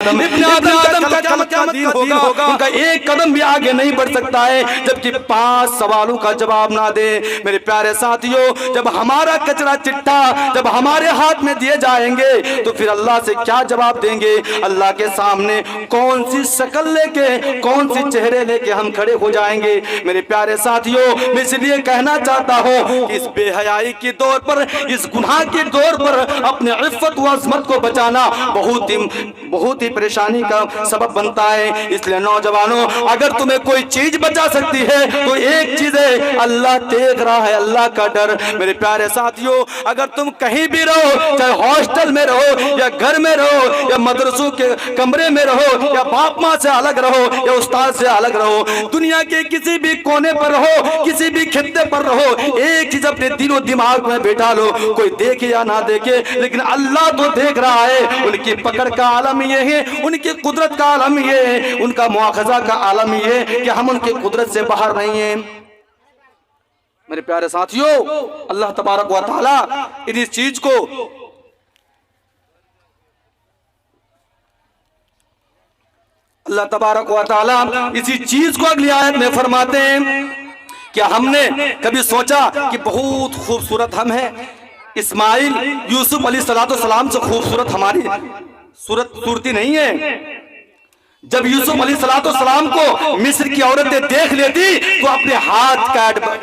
ابن آدم کا کل کا دین ہوگا، ان کا ایک قدم بھی آگے نہیں بڑھ سکتا ہے جبکہ 5 سوالوں کا جواب نہ دے۔ میرے پیارے ساتھیوں، جب ہمارا کچرا چٹھا جب ہمارے ہاتھ میں دیے جائیں گے تو پھر اللہ سے کیا جواب دیں گے؟ اللہ کے سامنے کون سی شکل لے کے، کون سی چہرے لے کے ہم کھڑے ہو جائیں گے؟ میرے پیارے ساتھیوں، میں اس لیے کہنا چاہتا ہوں کہ اس بے حیائی کے دور پر، اس گناہ کے دور پر اپنے عفت و عصمت کو بچانا بہت ہی پریشانی کا سبب بنتا ہے۔ اس لیے نوجوانوں، اگر تمہیں کوئی چیز بچا سکتی ہے تو ایک چیز ہے، اللہ دیکھ رہا ہے، اللہ کا ڈر۔ میرے پیارے ساتھیوں، اگر تم کہیں بھی رہو، چاہے ہاسٹل میں رہو یا گھر میں رہو یا مدرسوں کے کمرے میں رہو یا باپ ماں سے الگ رہو یا استاد سے الگ رہو، دنیا کے کسی بھی کونے پر رہو، کسی بھی خطے پر رہو، ایک چیز اپنے دل و دماغ میں بیٹھا لو، کوئی دیکھے یا نہ دیکھے لیکن اللہ تو دیکھ رہا ہے۔ ان کی پکڑ کا عالم یہ ہے، ان کی قدرت کا عالم یہ ہے، ان کا مواخذہ کا عالم یہ ہے کہ ہم ان کی قدرت سے باہر نہیں ہیں۔ میرے پیارے ساتھیوں، اللہ تبارک و تعالی اس چیز کو اللہ تبارک و تعالی اسی چیز کو اگلی آیت میں فرماتے ہیں، کیا ہم نے کبھی سوچا کہ بہت خوبصورت ہم ہیں؟ اسماعیل یوسف علیہ السلام سے خوبصورت ہماری صورتی نہیں ہے؟ جب یوسف علیہ السلام کو مصر کی عورتیں دیکھ لیتی تو اپنے ہاتھ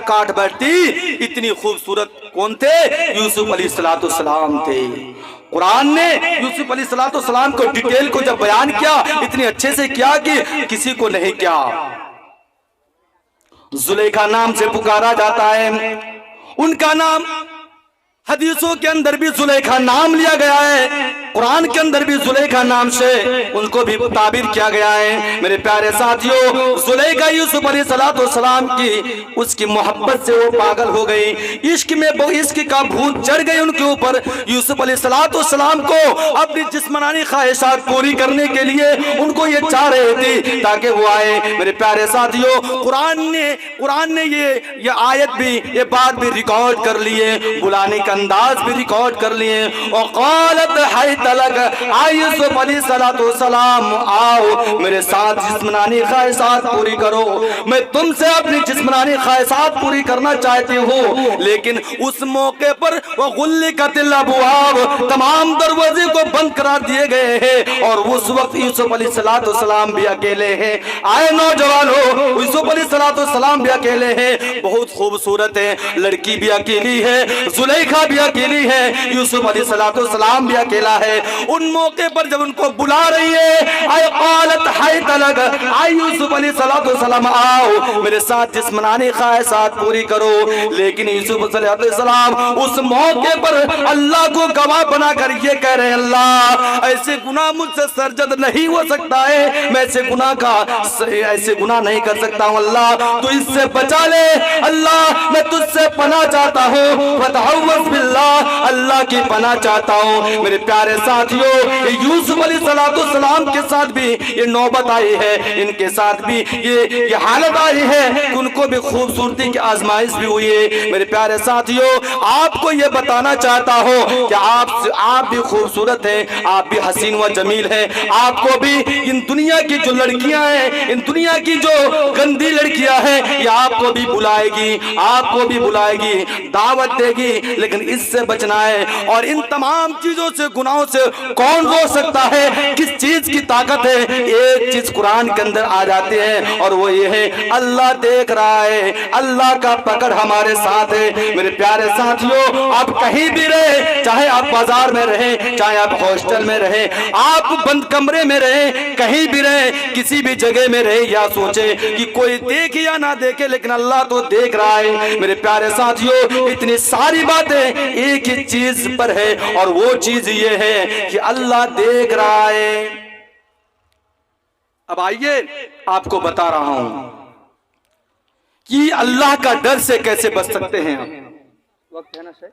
کاٹ بیٹھتی، اتنی خوبصورت کون تھے؟ یوسف علیہ السلام تھے۔ قرآن نے یوسف علیہ السلام کو ڈیٹیل کو جب بیان کیا، اتنی اچھے سے کیا کہ کسی کو نہیں کیا۔ زلیخا نام سے پکارا جاتا ہے، ان کا نام حدیثوں کے اندر بھی زلیخا نام لیا گیا ہے، قرآن کے اندر بھی زلیخا نام سے ان کو بھی تعبیر کیا گیا ہے۔ میرے پیارے ساتھیوں، زلیخا یوسف علیہ السلام کی اس کی محبت سے وہ پاگل ہو گئی، عشق کا بھوت چڑھ گئی ان کے اوپر۔ یوسف علیہ السلام کو اپنی جسمانی خواہشات پوری کرنے کے لیے ان کو یہ چاہ رہے تھے تاکہ وہ آئے۔ میرے پیارے ساتھیوں، قرآن نے یہ آیت بھی، یہ بات بھی ریکارڈ کر لیے، بلانے کا انداز بھی ریکارڈ کر لیے۔ وقالت حیت لک یوسف علیہ السلام، آؤ میرے ساتھ جسمانی خواہشات پوری کرو، میں تم سے اپنی جسمانی خواہشات پوری کرنا چاہتی ہوں۔ لیکن اس موقع پر وغلقت الابواب، تمام دروازے کو بند قرار دیے گئے ہیں اور اس وقت یوسف علیہ السلام بھی اکیلے ہیں۔ آئے نوجوانوں، یوسف علیہ السلام بھی اکیلے ہیں، بہت خوبصورت ہے، لڑکی بھی اکیلی ہے، زلیخا بھی اکیلی ہے، یوسف علیہ السلام بھی اکیلا ہے۔ ان موقع پر جب ان کو بلا رہی ہے، اے قالت حیت لک، اے یوسف علیہ السلام، آؤ میرے ساتھ جسمانی خواہشات پوری کرو۔ لیکن یوسف علیہ السلام اس موقع پر اللہ کو گواہ بنا کر یہ کہہ رہے ہیں، اللہ ایسے گناہ مجھ سے سرزد نہیں ہو سکتا ہے، میں ایسے گناہ نہیں کر سکتا ہوں، اللہ تو اس سے بچا لے، اللہ میں تجھ سے پناہ چاہتا ہوں، فتعوذ باللہ، اللہ کی پناہ چاہتا ہوں۔ میرے پیارے ساتھیوں، یوسف علیہ السلام کے ساتھ بھی یہ نوبت آئی ہے، ان کے ساتھ بھی یہ حالت آئی ہے کہ ان کو بھی خوبصورتی کی آزمائش بھی ہوئی ہے۔ میرے پیارے ساتھیوں، آپ کو یہ بتانا چاہتا ہوں کہ آپ بھی خوبصورت ہیں، آپ بھی حسین و جمیل ہیں، آپ کو بھی ان دنیا کی جو لڑکیاں ہیں، ان دنیا کی جو گندی لڑکیاں ہیں، یہ آپ کو بھی بلائے گی، آپ کو بھی بلائے گی، دعوت دے گی، لیکن اس سے بچنا ہے۔ اور ان تمام چیزوں سے، گناہوں سے کون روک سکتا ہے؟ کس چیز کی طاقت ہے؟ ایک چیز قرآن کے اندر آ جاتی ہے اور وہ یہ ہے، اللہ دیکھ رہا ہے، اللہ کا پکڑ ہمارے ساتھ ہے۔ میرے پیارے ساتھیوں، آپ کہیں بھی رہے، چاہے آپ بازار میں رہیں، چاہے آپ ہاسٹل میں رہیں، آپ بند کمرے میں رہیں، کہیں بھی رہیں، کسی بھی جگہ میں رہیں، یا سوچیں کہ کوئی دیکھے یا نہ دیکھے لیکن اللہ تو دیکھ رہا ہے۔ میرے پیارے ساتھیوں، اتنی ساری باتیں ایک ہی چیز پر ہے اور وہ چیز یہ ہے کہ اللہ دیکھ رہا ہے۔ اب آئیے آپ کو بتا رہا ہوں کہ اللہ کا ڈر سے کیسے بچ سکتے ہیں ہم۔ وقت ہے نا شاید؟